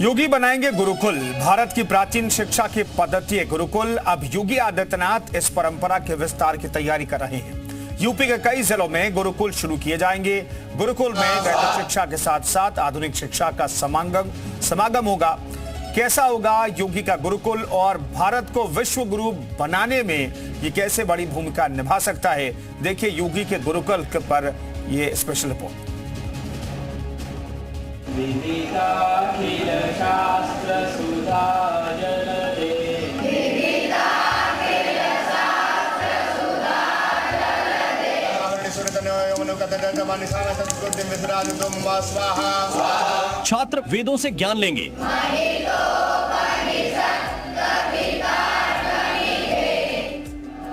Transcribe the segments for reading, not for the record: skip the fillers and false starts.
योगी बनाएंगे गुरुकुल। भारत की प्राचीन शिक्षा की पद्धति है गुरुकुल। अब योगी आदित्यनाथ इस परंपरा के विस्तार की तैयारी कर रहे हैं। यूपी के कई जिलों में गुरुकुल शुरू किए जाएंगे। गुरुकुल में वैदिक शिक्षा के साथ साथ आधुनिक शिक्षा का समागम होगा। कैसा होगा योगी का गुरुकुल और भारत को विश्व गुरु बनाने में ये कैसे बड़ी भूमिका निभा सकता है, देखिए योगी के गुरुकुल पर ये स्पेशल रिपोर्ट। छात्र वेदों से ज्ञान लेंगे,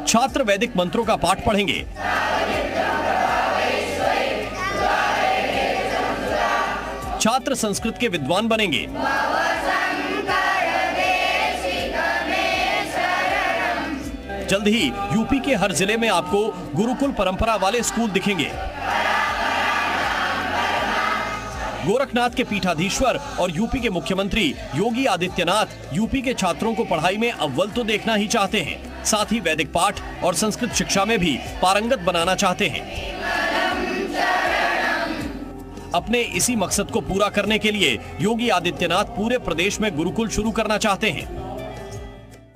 छात्र वैदिक मंत्रों का पाठ पढ़ेंगे, छात्र संस्कृत के विद्वान बनेंगे, जल्द ही यूपी के हर जिले में आपको गुरुकुल परंपरा वाले स्कूल दिखेंगे। गोरखनाथ के पीठाधीश्वर और यूपी के मुख्यमंत्री योगी आदित्यनाथ यूपी के छात्रों को पढ़ाई में अव्वल तो देखना ही चाहते हैं, साथ ही वैदिक पाठ और संस्कृत शिक्षा में भी पारंगत बनाना चाहते हैं। अपने इसी मकसद को पूरा करने के लिए योगी आदित्यनाथ पूरे प्रदेश में गुरुकुल शुरू करना चाहते हैं।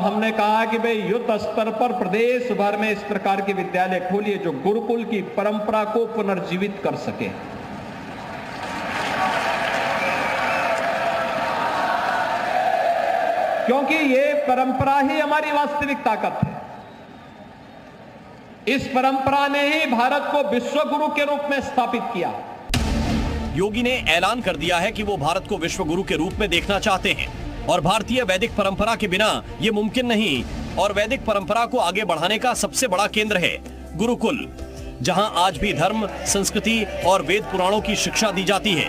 हमने कहा कि भाई युद्ध स्तर पर प्रदेश भर में इस प्रकार के विद्यालय खोलिए जो गुरुकुल की परंपरा को पुनर्जीवित कर सके। क्योंकि ये परंपरा ही हमारी वास्तविक ताकत है। इस परंपरा ने ही भारत को विश्व गुरु के रूप में स्थापित किया। योगी ने ऐलान कर दिया है कि वो भारत को विश्व गुरु के रूप में देखना चाहते हैं और भारतीय वैदिक परंपरा के बिना ये मुमकिन नहीं। और वैदिक परंपरा को आगे बढ़ाने का सबसे बड़ा केंद्र है गुरुकुल, जहां आज भी धर्म, संस्कृति और वेद पुराणों की शिक्षा दी जाती है।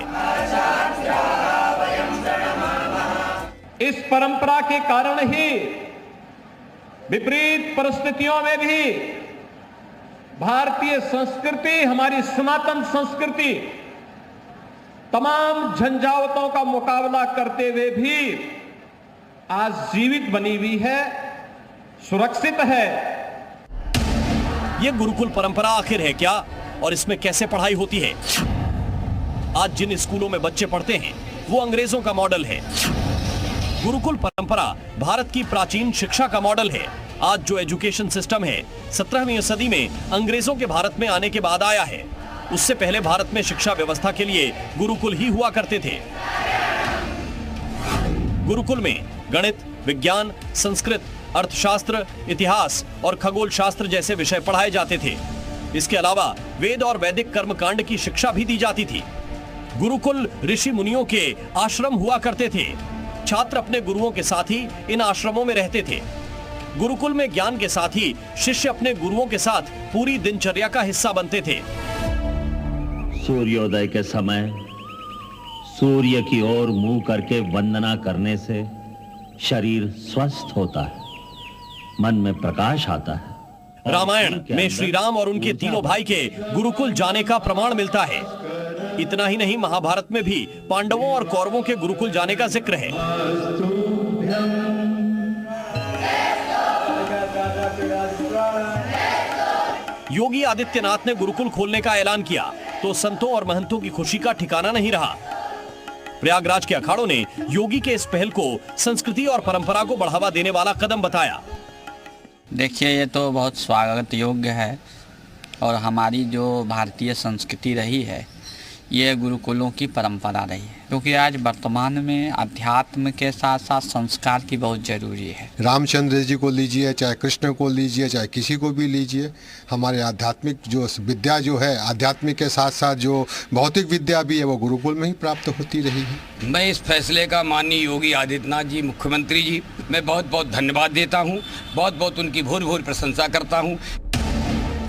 इस परंपरा के कारण ही विपरीत परिस्थितियों में भी भारतीय संस्कृति, हमारी सनातन संस्कृति तमाम झंझावतों का मुकाबला करते हुए भी आज जीवित बनी हुई है, सुरक्षित है। ये गुरुकुल परंपरा आखिर है क्या और इसमें कैसे पढ़ाई होती है? आज जिन स्कूलों में बच्चे पढ़ते हैं वो अंग्रेजों का मॉडल है। गुरुकुल परंपरा भारत की प्राचीन शिक्षा का मॉडल है। आज जो एजुकेशन सिस्टम है 17वीं सदी में अंग्रेजों के भारत में आने के बाद आया है। उससे पहले भारत में शिक्षा व्यवस्था के लिए गुरुकुल ही हुआ करते थे। गुरुकुल में गणित, विज्ञान, संस्कृत, अर्थशास्त्र, इतिहास और खगोल शास्त्र जैसे विषय पढ़ाए जाते थे। इसके अलावा वेद और वैदिक कर्मकांड की शिक्षा भी दी जाती थी। गुरुकुल ऋषि मुनियों के आश्रम हुआ करते थे। छात्र अपने गुरुओं के साथ ही इन आश्रमों में रहते थे। गुरुकुल में ज्ञान के साथ ही शिष्य अपने गुरुओं के साथ पूरी दिनचर्या का हिस्सा बनते थे। सूर्योदय के समय सूर्य की ओर मुंह करके वंदना करने से शरीर स्वस्थ होता है, मन में प्रकाश आता है। रामायण में श्री राम और उनके तीनों भाई के गुरुकुल जाने का प्रमाण मिलता है। इतना ही नहीं, महाभारत में भी पांडवों और कौरवों के गुरुकुल जाने का जिक्र है। योगी आदित्यनाथ ने गुरुकुल खोलने का ऐलान किया तो संतों और महंतों की खुशी का ठिकाना नहीं रहा। प्रयागराज के अखाड़ों ने योगी के इस पहल को संस्कृति और परंपरा को बढ़ावा देने वाला कदम बताया। देखिए, ये तो बहुत स्वागत योग्य है और हमारी जो भारतीय संस्कृति रही है ये गुरुकुलों की परंपरा रही है, क्योंकि आज वर्तमान में अध्यात्म के साथ साथ संस्कार की बहुत जरूरी है। रामचंद्र जी को लीजिए, चाहे कृष्ण को लीजिए, चाहे किसी को भी लीजिए, हमारे आध्यात्मिक जो विद्या जो है, आध्यात्मिक के साथ साथ जो भौतिक विद्या भी है वो गुरुकुल में ही प्राप्त होती रही है। मैं इस फैसले का माननीय योगी आदित्यनाथ जी, मुख्यमंत्री जी, मैं बहुत बहुत धन्यवाद देता हूँ। बहुत बहुत उनकी भूरि भूरि प्रशंसा करता हूँ।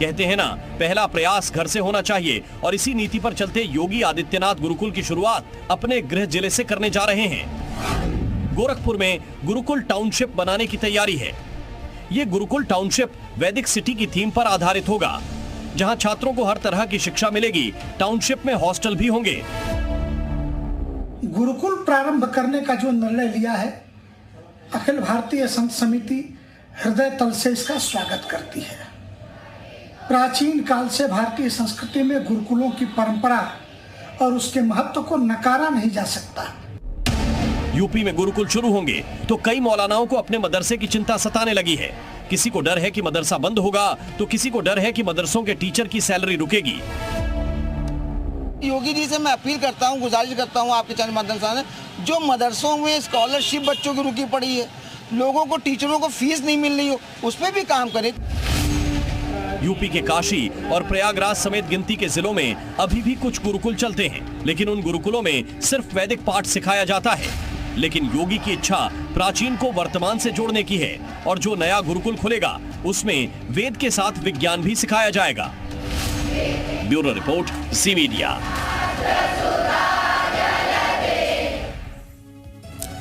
कहते हैं ना, पहला प्रयास घर से होना चाहिए और इसी नीति पर चलते योगी आदित्यनाथ गुरुकुल की शुरुआत अपने गृह जिले से करने जा रहे हैं। गोरखपुर में गुरुकुल टाउनशिप बनाने की तैयारी है। ये गुरुकुल टाउनशिप वैदिक सिटी की थीम पर आधारित होगा, जहां छात्रों को हर तरह की शिक्षा मिलेगी। टाउनशिप में हॉस्टल भी होंगे। गुरुकुल प्रारंभ करने का जो निर्णय लिया है, अखिल भारतीय संत समिति हृदय तल से इसका स्वागत करती है। प्राचीन काल से भारतीय संस्कृति में गुरुकुलों की परंपरा और उसके महत्व को नकारा नहीं जा सकता। यूपी में गुरुकुल शुरू होंगे तो कई मौलानाओं को अपने मदरसे की चिंता सताने लगी है। किसी को डर है कि मदरसा बंद होगा तो किसी को डर है कि मदरसों के टीचर की सैलरी रुकेगी। योगी जी से मैं अपील करता हूं, गुजारिश करता हूं आपके चैनल माध्यम से, जो मदरसों में स्कॉलरशिप बच्चों की रुकी पड़ी है, लोगों को टीचरों को फीस नहीं मिल रही हो, उस पर भी काम करें। यूपी के काशी और प्रयागराज समेत गिनती के जिलों में अभी भी कुछ गुरुकुल चलते हैं, लेकिन उन गुरुकुलों में सिर्फ वैदिक पाठ सिखाया जाता है। लेकिन योगी की इच्छा प्राचीन को वर्तमान से जोड़ने की है और जो नया गुरुकुल खुलेगा उसमें वेद के साथ विज्ञान भी सिखाया जाएगा। ब्यूरो रिपोर्ट, जी मीडिया।